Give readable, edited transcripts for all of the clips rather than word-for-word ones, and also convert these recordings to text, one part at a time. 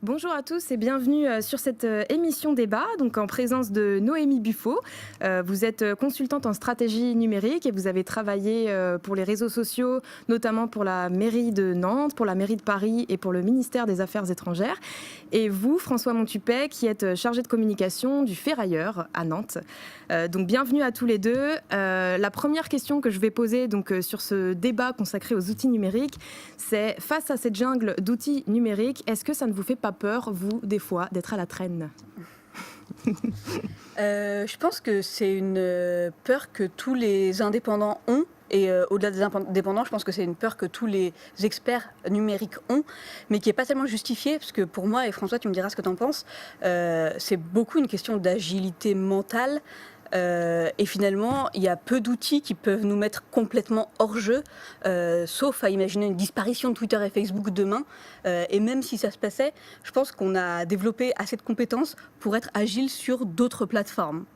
Bonjour à tous et bienvenue sur cette émission débat, donc en présence de Noémie Buffo. Vous êtes consultante en stratégie numérique et vous avez travaillé pour les réseaux sociaux, notamment pour la mairie de Nantes, pour la mairie de Paris et pour le ministère des Affaires étrangères. Et vous, François Montupet, qui êtes chargé de communication du Ferrailleur à Nantes. Donc bienvenue à tous les deux. La première question que je vais poser sur ce débat consacré aux outils numériques, c'est face à cette jungle d'outils numériques, est-ce que ça ne vous fait pas peur, vous, des fois, d'être à la traîne? Je pense que c'est une peur que tous les indépendants ont. Et au-delà des indépendants, je pense que c'est une peur que tous les experts numériques ont, mais qui n'est pas tellement justifiée, parce que pour moi, et François, tu me diras ce que tu en penses, c'est beaucoup une question d'agilité mentale. Et finalement, il y a peu d'outils qui peuvent nous mettre complètement hors jeu, sauf à imaginer une disparition de Twitter et Facebook demain. Et même si ça se passait, je pense qu'on a développé assez de compétences pour être agile sur d'autres plateformes.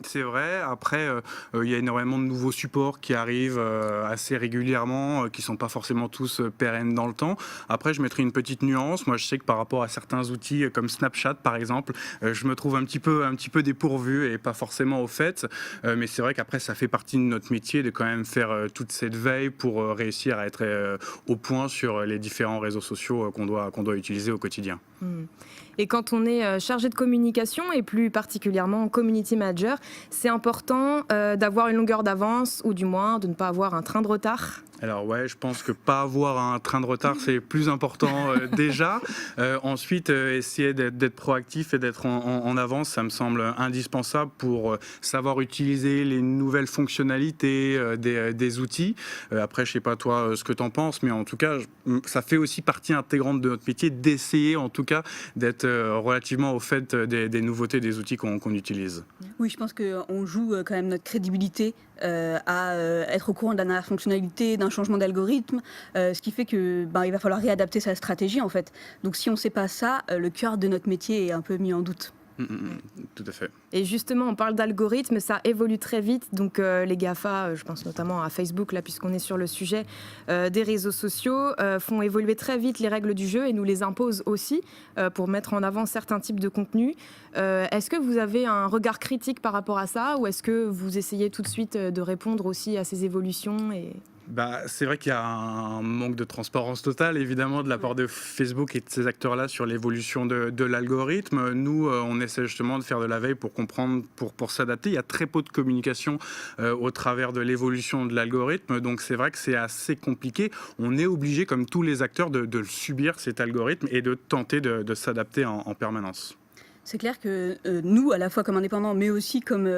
C'est vrai. Après, il y a énormément de nouveaux supports qui arrivent assez régulièrement, qui ne sont pas forcément tous pérennes dans le temps. Après, je mettrai une petite nuance. Moi, je sais que par rapport à certains outils comme Snapchat, par exemple, je me trouve un petit peu dépourvu et pas forcément au fait. Mais c'est vrai qu'après, ça fait partie de notre métier de quand même faire toute cette veille pour réussir à être au point sur les différents réseaux sociaux qu'on doit utiliser au quotidien. Et quand on est chargé de communication et plus particulièrement community manager, c'est important d'avoir une longueur d'avance ou du moins de ne pas avoir un train de retard. Alors ouais, je pense que pas avoir un train de retard, c'est plus important déjà. Ensuite, essayer d'être proactif et d'être en avance, ça me semble indispensable pour savoir utiliser les nouvelles fonctionnalités des outils. Après, je sais pas toi ce que tu en penses, mais en tout cas, ça fait aussi partie intégrante de notre métier d'essayer en tout cas d'être relativement au fait des nouveautés des outils qu'on utilise. Oui, je pense qu'on joue quand même notre crédibilité à être au courant de la dernière fonctionnalité, d'un changement d'algorithme, ce qui fait que il va falloir réadapter sa stratégie en fait. Donc si on ne sait pas ça, le cœur de notre métier est un peu mis en doute. Tout à fait. Et justement, on parle d'algorithmes, ça évolue très vite. Donc les GAFA, je pense notamment à Facebook, là, puisqu'on est sur le sujet des réseaux sociaux, font évoluer très vite les règles du jeu et nous les imposent aussi pour mettre en avant certains types de contenus. Est-ce que vous avez un regard critique par rapport à ça ou est-ce que vous essayez tout de suite de répondre aussi à ces évolutions C'est vrai qu'il y a un manque de transparence totale, évidemment, de la part de Facebook et de ces acteurs-là sur l'évolution de l'algorithme. Nous, on essaie justement de faire de la veille pour comprendre, pour s'adapter. Il y a très peu de communication au travers de l'évolution de l'algorithme, donc c'est vrai que c'est assez compliqué. On est obligé, comme tous les acteurs, de subir cet algorithme et de tenter de s'adapter en permanence. C'est clair que nous, à la fois comme indépendants, mais aussi comme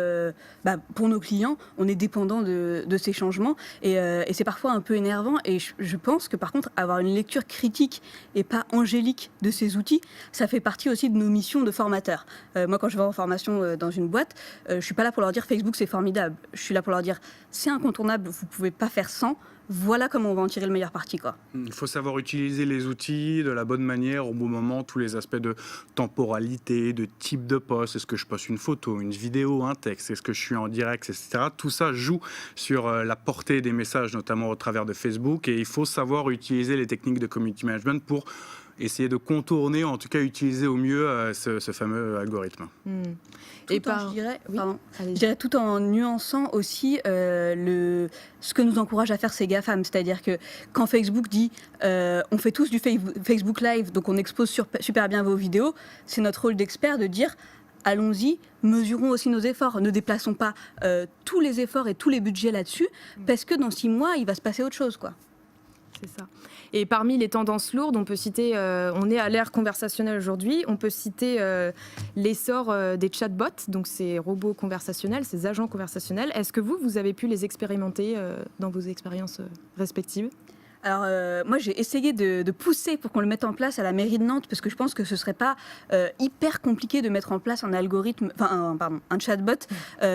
pour nos clients, on est dépendants de ces changements et c'est parfois un peu énervant. Et je pense que par contre, avoir une lecture critique et pas angélique de ces outils, ça fait partie aussi de nos missions de formateurs. Moi, quand je vais en formation dans une boîte, je suis pas là pour leur dire Facebook c'est formidable. Je suis là pour leur dire c'est incontournable, vous pouvez pas faire sans. Voilà comment on va en tirer le meilleur parti, quoi. Il faut savoir utiliser les outils de la bonne manière au bon moment, tous les aspects de temporalité, de type de poste, est-ce que je poste une photo, une vidéo, un texte, est-ce que je suis en direct, etc. Tout ça joue sur la portée des messages, notamment au travers de Facebook, et il faut savoir utiliser les techniques de community management pour essayer de contourner, en tout cas utiliser au mieux ce fameux algorithme. Je dirais tout en nuançant aussi ce que nous encourage à faire ces GAFAM. C'est-à-dire que quand Facebook dit on fait tous du Facebook Live, donc on expose super bien vos vidéos, c'est notre rôle d'expert de dire allons-y, mesurons aussi nos efforts. Ne déplaçons pas tous les efforts et tous les budgets là-dessus, parce que dans 6 mois, il va se passer autre chose, quoi. C'est ça. Et parmi les tendances lourdes, on peut citer, on est à l'ère conversationnelle aujourd'hui, on peut citer l'essor des chatbots, donc ces robots conversationnels, ces agents conversationnels. Est-ce que vous avez pu les expérimenter dans vos expériences respectives ? Alors moi j'ai essayé de pousser pour qu'on le mette en place à la mairie de Nantes parce que je pense que ce serait pas hyper compliqué de mettre en place un algorithme, un chatbot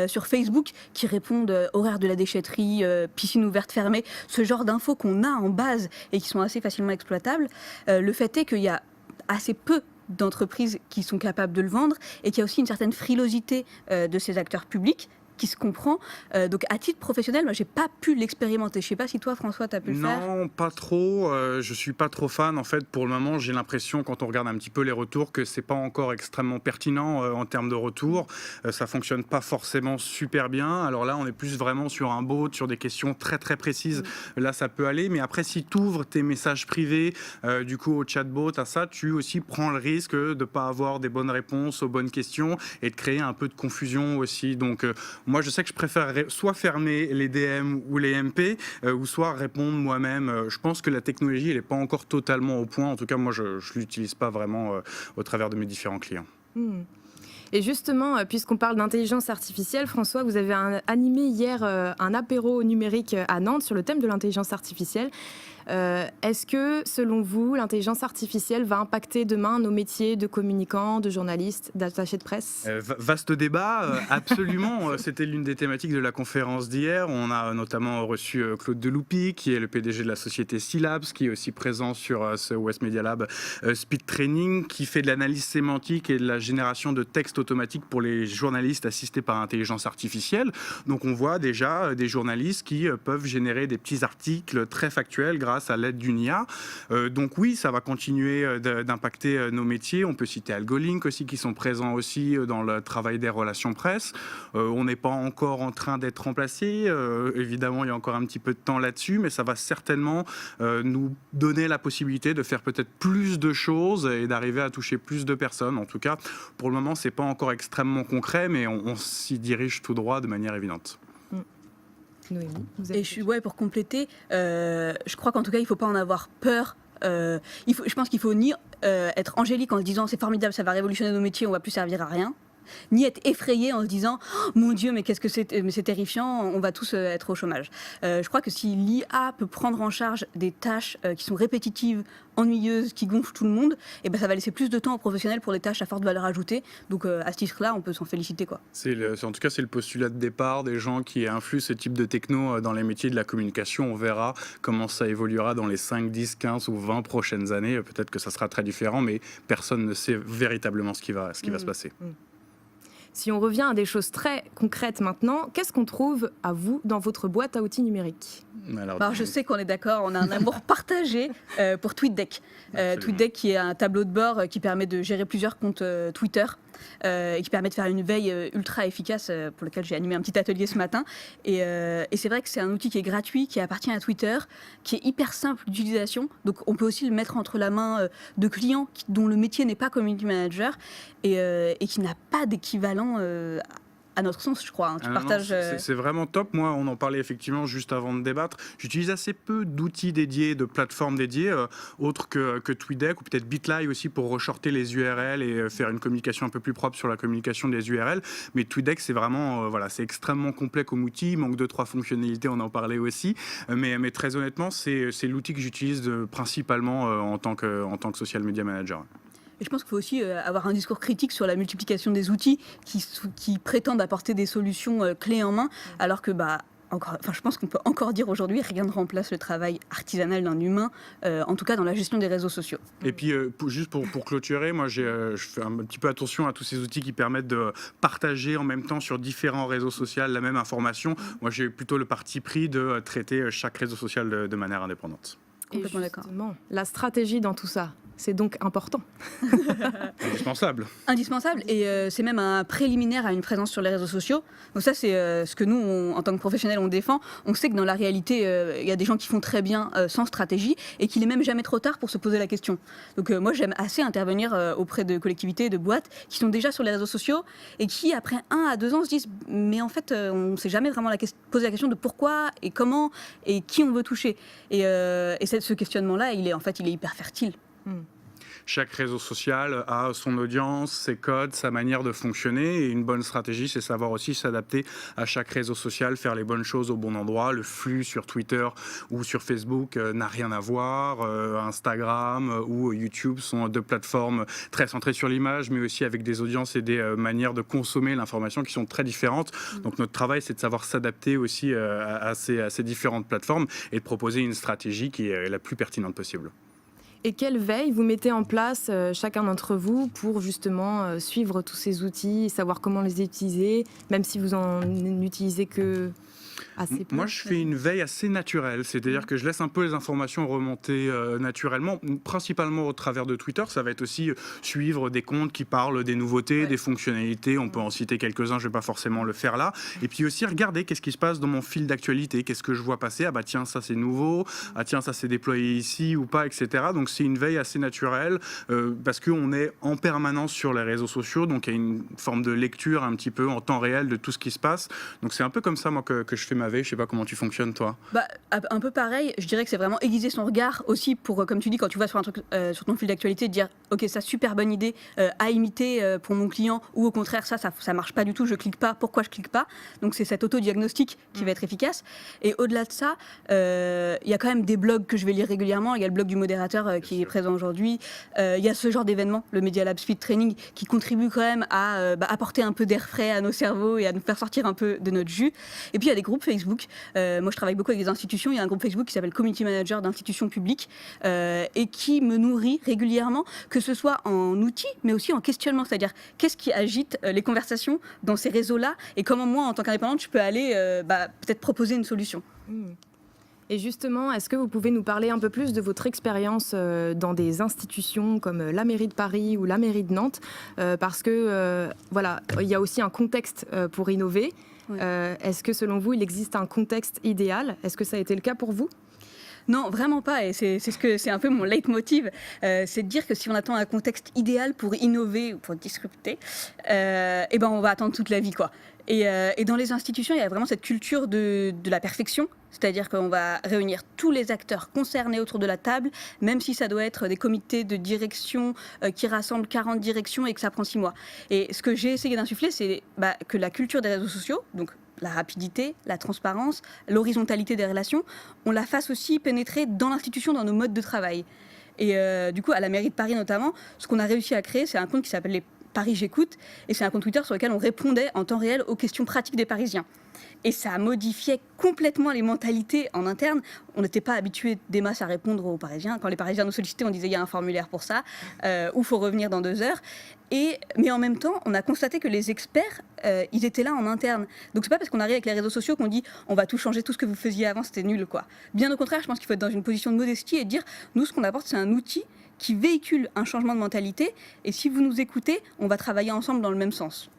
sur Facebook qui réponde horaire de la déchetterie, piscine ouverte fermée, ce genre d'infos qu'on a en base et qui sont assez facilement exploitables. Le fait est qu'il y a assez peu d'entreprises qui sont capables de le vendre et qu'il y a aussi une certaine frilosité de ces acteurs publics qui se comprend. Donc à titre professionnel, moi j'ai pas pu l'expérimenter. Je sais pas si toi François tu as pu le faire. Non, pas trop. Je suis pas trop fan. En fait, pour le moment, j'ai l'impression, quand on regarde un petit peu les retours, que c'est pas encore extrêmement pertinent en termes de retour. Ça fonctionne pas forcément super bien. Alors là, on est plus vraiment sur un bot, sur des questions très très précises. Là, ça peut aller. Mais après, si tu ouvres tes messages privés, du coup, au chatbot, à ça, tu aussi prends le risque de pas avoir des bonnes réponses aux bonnes questions et de créer un peu de confusion aussi. Donc, moi, je sais que je préfère soit fermer les DM ou les MP, ou soit répondre moi-même. Je pense que la technologie, elle n'est pas encore totalement au point. En tout cas, moi, je ne l'utilise pas vraiment au travers de mes différents clients. Et justement, puisqu'on parle d'intelligence artificielle, François, vous avez animé hier un apéro numérique à Nantes sur le thème de l'intelligence artificielle. Est-ce que, selon vous, l'intelligence artificielle va impacter demain nos métiers de communicants, de journalistes, d'attachés de presse ? Vaste débat, absolument. C'était l'une des thématiques de la conférence d'hier. On a notamment reçu Claude Deloupi, qui est le PDG de la société Scilabs, qui est aussi présent sur ce West Media Lab Speed Training, qui fait de l'analyse sémantique et de la génération de textes automatiques pour les journalistes assistés par intelligence artificielle. Donc on voit déjà des journalistes qui peuvent générer des petits articles très factuels grâce à l'aide d'une IA. Donc oui, ça va continuer d'impacter nos métiers. On peut citer AlgoLink aussi, qui sont présents aussi dans le travail des relations presse. On n'est pas encore en train d'être remplacé. Évidemment, il y a encore un petit peu de temps là-dessus, mais ça va certainement nous donner la possibilité de faire peut-être plus de choses et d'arriver à toucher plus de personnes. En tout cas, pour le moment, c'est pas encore extrêmement concret, mais on s'y dirige tout droit de manière évidente. Noémie, Et pour compléter, je crois qu'en tout cas, il ne faut pas en avoir peur. Je pense qu'il faut ni être angélique en se disant c'est formidable, ça va révolutionner nos métiers, on va plus servir à rien, ni être effrayé en se disant oh, mon Dieu, mais qu'est-ce que c'est terrifiant, on va tous être au chômage. Je crois que si l'IA peut prendre en charge des tâches qui sont répétitives, ennuyeuses, qui gonflent tout le monde, et ben ça va laisser plus de temps aux professionnels pour les tâches à forte valeur ajoutée. Donc à ce titre-là, on peut s'en féliciter, quoi. En tout cas, c'est le postulat de départ des gens qui influent ce type de techno dans les métiers de la communication. On verra comment ça évoluera dans les 5, 10, 15 ou 20 prochaines années. Peut-être que ça sera très différent, mais personne ne sait véritablement ce qui va se passer. Si on revient à des choses très concrètes maintenant, qu'est-ce qu'on trouve à vous dans votre boîte à outils numériques ? Alors je sais qu'on est d'accord, on a un amour partagé pour TweetDeck. TweetDeck qui est un tableau de bord qui permet de gérer plusieurs comptes Twitter et qui permet de faire une veille ultra efficace pour lequel j'ai animé un petit atelier ce matin. Et c'est vrai que c'est un outil qui est gratuit, qui appartient à Twitter, qui est hyper simple d'utilisation. Donc on peut aussi le mettre entre la main de clients dont le métier n'est pas community manager et qui n'a pas d'équivalent à notre sens, je crois. Tu partages... C'est vraiment top. Moi, on en parlait effectivement juste avant de débattre. J'utilise assez peu d'outils dédiés, de plateformes dédiées, autres que TweetDeck ou peut-être Bitly aussi pour reshorter les URL et faire une communication un peu plus propre sur la communication des URL. Mais TweetDeck, c'est vraiment, c'est extrêmement complet comme outil. Il manque 2-3 fonctionnalités, on en parlait aussi. Mais très honnêtement, c'est l'outil que j'utilise principalement en tant que social media manager. Et je pense qu'il faut aussi avoir un discours critique sur la multiplication des outils qui prétendent apporter des solutions clés en main, alors que je pense qu'on peut encore dire aujourd'hui rien ne remplace le travail artisanal d'un humain, en tout cas dans la gestion des réseaux sociaux. Et puis, juste pour clôturer, moi, je fais un petit peu attention à tous ces outils qui permettent de partager en même temps sur différents réseaux sociaux la même information. Moi, j'ai plutôt le parti pris de traiter chaque réseau social de manière indépendante. Complètement d'accord. La stratégie dans tout ça, c'est donc important. Indispensable. Et c'est même un préliminaire à une présence sur les réseaux sociaux. Donc ça, c'est ce que nous, en tant que professionnels, on défend. On sait que dans la réalité, il y a des gens qui font très bien sans stratégie et qu'il n'est même jamais trop tard pour se poser la question. Donc moi, j'aime assez intervenir auprès de collectivités, de boîtes qui sont déjà sur les réseaux sociaux et qui, après 1 à 2 ans, se disent « mais en fait, on ne s'est jamais vraiment posé la question de pourquoi et comment et qui on veut toucher ». Et ce questionnement-là, il est hyper fertile. Chaque réseau social a son audience, ses codes, sa manière de fonctionner. Et une bonne stratégie, c'est savoir aussi s'adapter à chaque réseau social, faire les bonnes choses au bon endroit. Le flux sur Twitter ou sur Facebook n'a rien à voir. Instagram ou YouTube sont 2 plateformes très centrées sur l'image, mais aussi avec des audiences et des manières de consommer l'information qui sont très différentes. Donc notre travail, c'est de savoir s'adapter aussi à ces différentes plateformes et de proposer une stratégie qui est la plus pertinente possible. Et quelle veille vous mettez en place, chacun d'entre vous, pour justement suivre tous ces outils, savoir comment les utiliser, même si vous en utilisez que assez peu? Moi, je fais une veille assez naturelle, c'est-à-dire que je laisse un peu les informations remonter naturellement, principalement au travers de Twitter. Ça va être aussi suivre des comptes qui parlent des nouveautés, des fonctionnalités. On peut en citer quelques-uns, je ne vais pas forcément le faire là. Et puis aussi regarder qu'est-ce qui se passe dans mon fil d'actualité, qu'est-ce que je vois passer. Ah bah tiens, ça c'est nouveau, ah tiens, ça s'est déployé ici ou pas, etc. Donc c'est une veille assez naturelle parce qu'on est en permanence sur les réseaux sociaux, donc il y a une forme de lecture un petit peu en temps réel de tout ce qui se passe. Donc c'est un peu comme ça, moi, que je fais ma veille. Je sais pas comment tu fonctionnes, toi. Bah, un peu pareil, je dirais que c'est vraiment aiguiser son regard aussi pour, comme tu dis, quand tu vas sur un truc sur ton fil d'actualité, de dire ok, ça super bonne idée à imiter pour mon client, ou au contraire ça marche pas du tout, je clique pas, pourquoi je clique pas. Donc c'est cet auto-diagnostic qui va être efficace. Et au-delà de ça, il y a quand même des blogs que je vais lire régulièrement. Il y a le blog du modérateur qui est présent aujourd'hui. Il y a ce genre d'événement, le Media Lab Speed Training, qui contribue quand même à apporter un peu d'air frais à nos cerveaux et à nous faire sortir un peu de notre jus. Et puis il y a des groupes Facebook. Moi, je travaille beaucoup avec des institutions. Il y a un groupe Facebook qui s'appelle Community Manager d'institutions publiques et qui me nourrit régulièrement, que ce soit en outils, mais aussi en questionnement. C'est-à-dire, qu'est-ce qui agite les conversations dans ces réseaux-là et comment moi, en tant qu'indépendante, je peux aller peut-être proposer une solution. Et justement, est-ce que vous pouvez nous parler un peu plus de votre expérience dans des institutions comme la mairie de Paris ou la mairie de Nantes, parce que voilà, il y a aussi un contexte pour innover. Oui. Est-ce que selon vous, il existe un contexte idéal? Est-ce que ça a été le cas pour vous? Non, vraiment pas. Et c'est un peu mon leitmotiv. C'est de dire que si on attend un contexte idéal pour innover ou pour disrupter, on va attendre toute la vie, quoi. Et dans les institutions, il y a vraiment cette culture de la perfection. C'est-à-dire qu'on va réunir tous les acteurs concernés autour de la table, même si ça doit être des comités de direction qui rassemblent 40 directions et que ça prend 6 mois. Et ce que j'ai essayé d'insuffler, c'est que la culture des réseaux sociaux, donc la rapidité, la transparence, l'horizontalité des relations, on la fasse aussi pénétrer dans l'institution, dans nos modes de travail. Et du coup, à la mairie de Paris notamment, ce qu'on a réussi à créer, c'est un compte qui s'appelle les Paris J'écoute, et c'est un compte Twitter sur lequel on répondait en temps réel aux questions pratiques des Parisiens. Et ça modifiait complètement les mentalités en interne. On n'était pas habitué des masses à répondre aux Parisiens. Quand les Parisiens nous sollicitaient, on disait il y a un formulaire pour ça, ou il faut revenir dans 2 heures. Mais en même temps, on a constaté que les experts, ils étaient là en interne. Donc c'est pas parce qu'on arrive avec les réseaux sociaux qu'on dit on va tout changer, tout ce que vous faisiez avant, c'était nul, quoi. Bien au contraire, je pense qu'il faut être dans une position de modestie et dire nous, ce qu'on apporte, c'est un outil qui véhicule un changement de mentalité. Et si vous nous écoutez, on va travailler ensemble dans le même sens.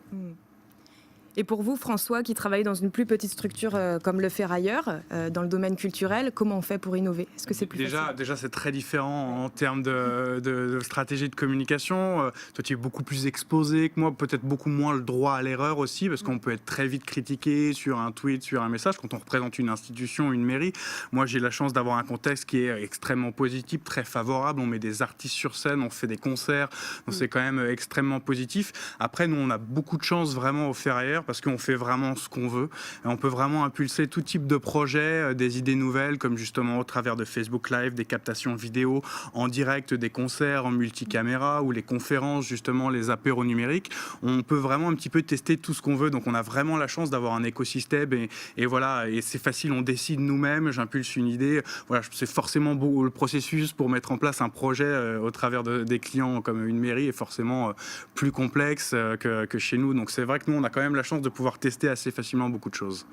Et pour vous, François, qui travaille dans une plus petite structure comme Le Ferrailleur, dans le domaine culturel, comment on fait pour innover? Est-ce que c'est plus facile? Déjà, c'est très différent en termes de stratégie de communication. Toi, tu es beaucoup plus exposé que moi, peut-être beaucoup moins le droit à l'erreur aussi, parce qu'on peut être très vite critiqué sur un tweet, sur un message, quand on représente une institution, une mairie. Moi, j'ai la chance d'avoir un contexte qui est extrêmement positif, très favorable. On met des artistes sur scène, on fait des concerts, donc c'est quand même extrêmement positif. Après, nous, on a beaucoup de chance vraiment au Ferrailleur, parce qu'on fait vraiment ce qu'on veut. Et on peut vraiment impulser tout type de projet, des idées nouvelles, comme justement au travers de Facebook Live, des captations vidéo en direct, des concerts en multicaméra ou les conférences, justement les apéros numériques. On peut vraiment un petit peu tester tout ce qu'on veut. Donc on a vraiment la chance d'avoir un écosystème et voilà, et c'est facile, on décide nous-mêmes, j'impulse une idée. Voilà, c'est forcément le processus pour mettre en place un projet au travers des clients comme une mairie est forcément plus complexe que chez nous. Donc c'est vrai que nous, on a quand même la chance de pouvoir tester assez facilement beaucoup de choses.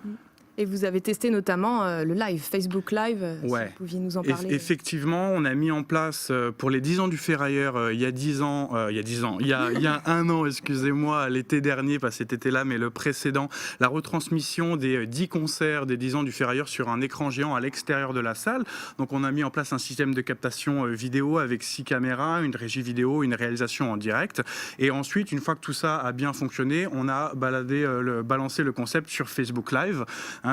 Et vous avez testé notamment le live, Facebook Live, ouais. Si vous pouviez nous en parler. Effectivement, on a mis en place pour les 10 ans du Ferrailleur, il y a 1 an, excusez-moi, l'été dernier, pas cet été-là, mais le précédent, la retransmission des 10 concerts des 10 ans du Ferrailleur sur un écran géant à l'extérieur de la salle. Donc on a mis en place un système de captation vidéo avec 6 caméras, une régie vidéo, une réalisation en direct. Et ensuite, une fois que tout ça a bien fonctionné, on a balancé le concept sur Facebook Live.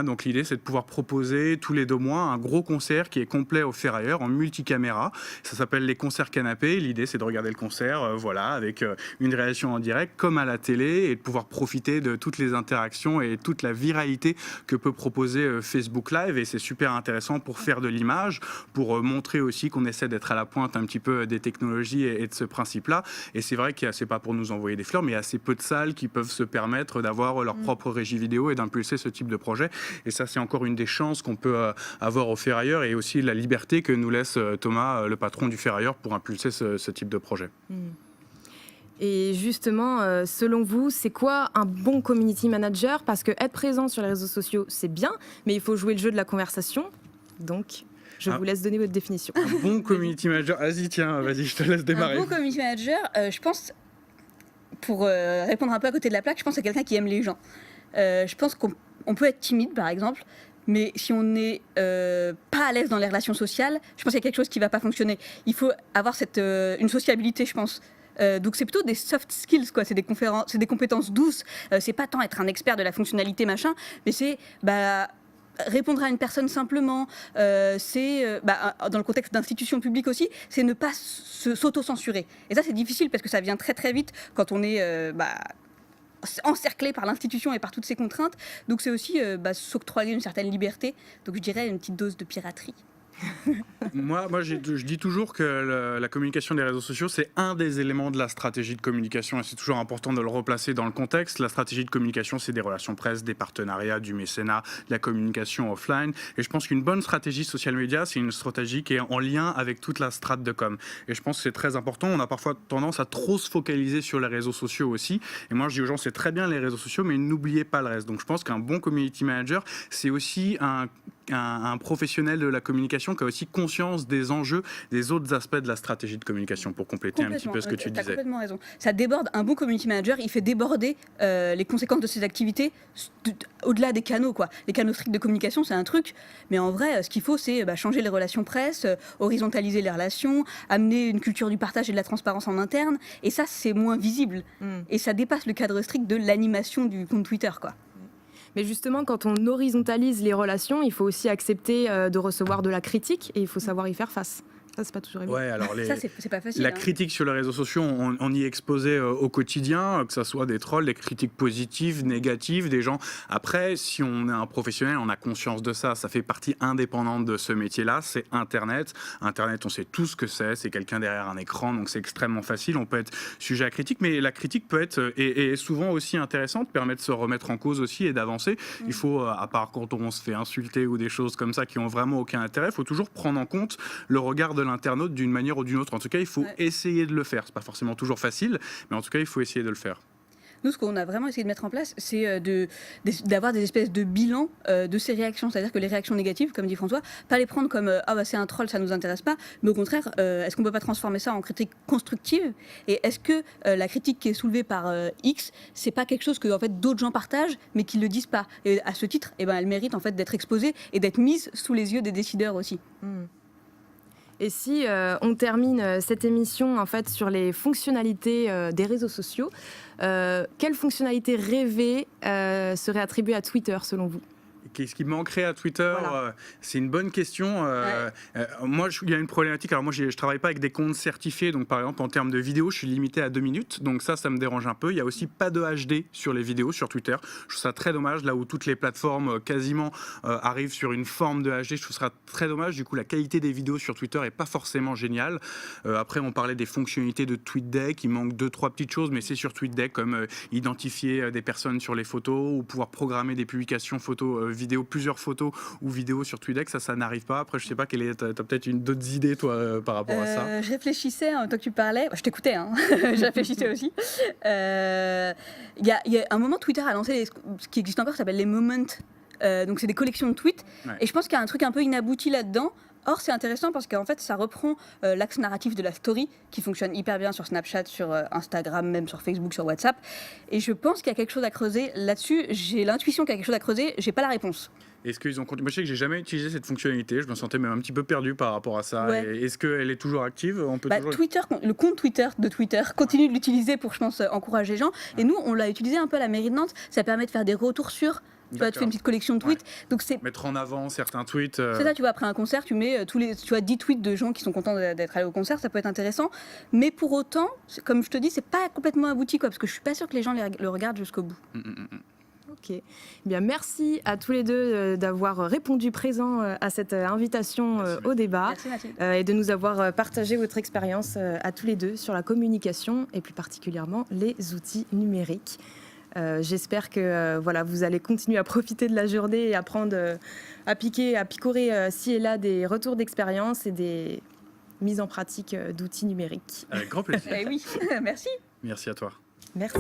Donc l'idée, c'est de pouvoir proposer tous les 2 mois un gros concert qui est complet au Ferrailleur en multicaméra. Ça s'appelle les concerts canapés. L'idée, c'est de regarder le concert avec une réaction en direct comme à la télé et de pouvoir profiter de toutes les interactions et toute la viralité que peut proposer Facebook Live. Et c'est super intéressant pour faire de l'image, pour montrer aussi qu'on essaie d'être à la pointe un petit peu des technologies et de ce principe-là. Et c'est vrai que c'est pas pour nous envoyer des fleurs, mais il y a assez peu de salles qui peuvent se permettre d'avoir leur propre régie vidéo et d'impulser ce type de projet. Et ça, c'est encore une des chances qu'on peut avoir au Ferrailleur et aussi la liberté que nous laisse Thomas, le patron du Ferrailleur, pour impulser ce type de projet. Et justement, selon vous, c'est quoi un bon community manager? Parce que être présent sur les réseaux sociaux, c'est bien, mais il faut jouer le jeu de la conversation. Donc, je vous laisse donner votre définition. Un bon community manager, vas-y, je te laisse démarrer. Un bon community manager, je pense, pour répondre un peu à côté de la plaque, je pense à quelqu'un qui aime les gens. Je pense qu'on peut être timide, par exemple, mais si on n'est pas à l'aise dans les relations sociales, je pense qu'il y a quelque chose qui ne va pas fonctionner. Il faut avoir une sociabilité, je pense. Donc c'est plutôt des soft skills, quoi. C'est des compétences douces. C'est pas tant être un expert de la fonctionnalité machin, mais c'est répondre à une personne simplement. C'est dans le contexte d'institutions publiques aussi, c'est ne pas s'auto-censurer. Et ça c'est difficile parce que ça vient très très vite quand on est encerclé par l'institution et par toutes ces contraintes. Donc c'est aussi s'octroyer une certaine liberté. Donc je dirais une petite dose de piraterie. Moi je dis toujours que la communication des réseaux sociaux, c'est un des éléments de la stratégie de communication et c'est toujours important de le replacer dans le contexte. La stratégie de communication, c'est des relations presse, des partenariats, du mécénat, de la communication offline. Et je pense qu'une bonne stratégie social media, c'est une stratégie qui est en lien avec toute la strate de com. Et je pense que c'est très important. On a parfois tendance à trop se focaliser sur les réseaux sociaux aussi. Et moi, je dis aux gens, c'est très bien les réseaux sociaux, mais n'oubliez pas le reste. Donc je pense qu'un bon community manager, c'est aussi un professionnel de la communication qui a aussi conscience des enjeux, des autres aspects de la stratégie de communication, pour compléter un petit peu ce que tu disais. Tu as complètement raison. Ça déborde. Un bon community manager, il fait déborder les conséquences de ses activités au-delà des canaux, quoi. Les canaux stricts de communication, c'est un truc, mais en vrai, ce qu'il faut, c'est changer les relations presse, horizontaliser les relations, amener une culture du partage et de la transparence en interne, et ça, c'est moins visible. Et ça dépasse le cadre strict de l'animation du compte Twitter, quoi. Mais justement, quand on horizontalise les relations, il faut aussi accepter de recevoir de la critique et il faut savoir y faire face. Ça, c'est pas toujours évident. Ouais, alors ça, c'est pas facile. La critique sur les réseaux sociaux, on y est exposé au quotidien, que ce soit des trolls, des critiques positives, négatives, des gens. Après, si on est un professionnel, on a conscience de ça. Ça fait partie indépendante de ce métier-là. C'est Internet. Internet, on sait tout ce que c'est. C'est quelqu'un derrière un écran, donc c'est extrêmement facile. On peut être sujet à critique, mais la critique peut être et souvent aussi intéressante, permet de se remettre en cause aussi et d'avancer. Il faut, à part quand on se fait insulter ou des choses comme ça qui ont vraiment aucun intérêt, il faut toujours prendre en compte le regard de l'internaute d'une manière ou d'une autre. En tout cas, il faut essayer de le faire. C'est pas forcément toujours facile, mais en tout cas, il faut essayer de le faire. Nous, ce qu'on a vraiment essayé de mettre en place, c'est d'avoir des espèces de bilans de ces réactions. C'est-à-dire que les réactions négatives, comme dit François, pas les prendre comme c'est un troll, ça nous intéresse pas, mais au contraire, est-ce qu'on peut pas transformer ça en critique constructive? Et est-ce que la critique qui est soulevée par X, c'est pas quelque chose que en fait d'autres gens partagent, mais qu'ils le disent pas? Et à ce titre, elle mérite en fait d'être exposée et d'être mise sous les yeux des décideurs aussi. Et si on termine cette émission en fait sur les fonctionnalités des réseaux sociaux, quelles fonctionnalités rêvées seraient attribuées à Twitter selon vous ? Qu'est-ce qui manquerait à Twitter? Voilà. C'est une bonne question. Moi, il y a une problématique. Alors moi, je travaille pas avec des comptes certifiés. Donc, par exemple, en termes de vidéos, je suis limité à 2 minutes. Donc ça me dérange un peu. Il y a aussi pas de HD sur les vidéos sur Twitter. Je trouve ça très dommage. Là où toutes les plateformes quasiment arrivent sur une forme de HD, je trouve ça très dommage. Du coup, la qualité des vidéos sur Twitter est pas forcément géniale. Après, on parlait des fonctionnalités de TweetDeck. Il manque 2-3 petites choses, mais c'est sur TweetDeck, comme identifier des personnes sur les photos ou pouvoir programmer des publications photos vidéo, plusieurs photos ou vidéos sur TweetDeck, ça n'arrive pas. Après, je sais pas, t'as peut-être d'autres idées, toi, par rapport à ça? Je réfléchissais en même temps que tu parlais. Je t'écoutais, hein. Je réfléchissais aussi. Il y a un moment, Twitter a lancé ce qui existe encore, ça s'appelle les moments. Donc, c'est des collections de tweets. Ouais. Et je pense qu'il y a un truc un peu inabouti là-dedans. Or, c'est intéressant parce qu'en fait, ça reprend l'axe narratif de la story qui fonctionne hyper bien sur Snapchat, sur Instagram, même sur Facebook, sur WhatsApp. Et je pense qu'il y a quelque chose à creuser là-dessus. J'ai l'intuition qu'il y a quelque chose à creuser. J'ai pas la réponse. Est-ce qu'ils ont continué? Moi, je sais que j'ai jamais utilisé cette fonctionnalité. Je me sentais même un petit peu perdu par rapport à ça. Ouais. Est-ce qu'elle est toujours active? On peut toujours... Twitter, le compte Twitter de Twitter continue de l'utiliser pour, je pense, encourager les gens. Et nous, on l'a utilisé un peu à la mairie de Nantes. Ça permet de faire des retours sur... Tu vois, tu fais une petite collection de tweets. Ouais. Donc c'est mettre en avant certains tweets. C'est ça, tu vois, après un concert, tu mets 10 tweets de gens qui sont contents d'être allés au concert, ça peut être intéressant. Mais pour autant, comme je te dis, c'est pas complètement abouti, quoi, parce que je suis pas sûre que les gens le regardent jusqu'au bout. Ok. Eh bien, merci à tous les deux d'avoir répondu présent à cette invitation au débat. Merci, et de nous avoir partagé votre expérience à tous les deux sur la communication et plus particulièrement les outils numériques. J'espère que voilà, vous allez continuer à profiter de la journée et apprendre à picorer ci et là des retours d'expérience et des mises en pratique d'outils numériques. Avec grand plaisir. Eh oui, merci. Merci à toi. Merci.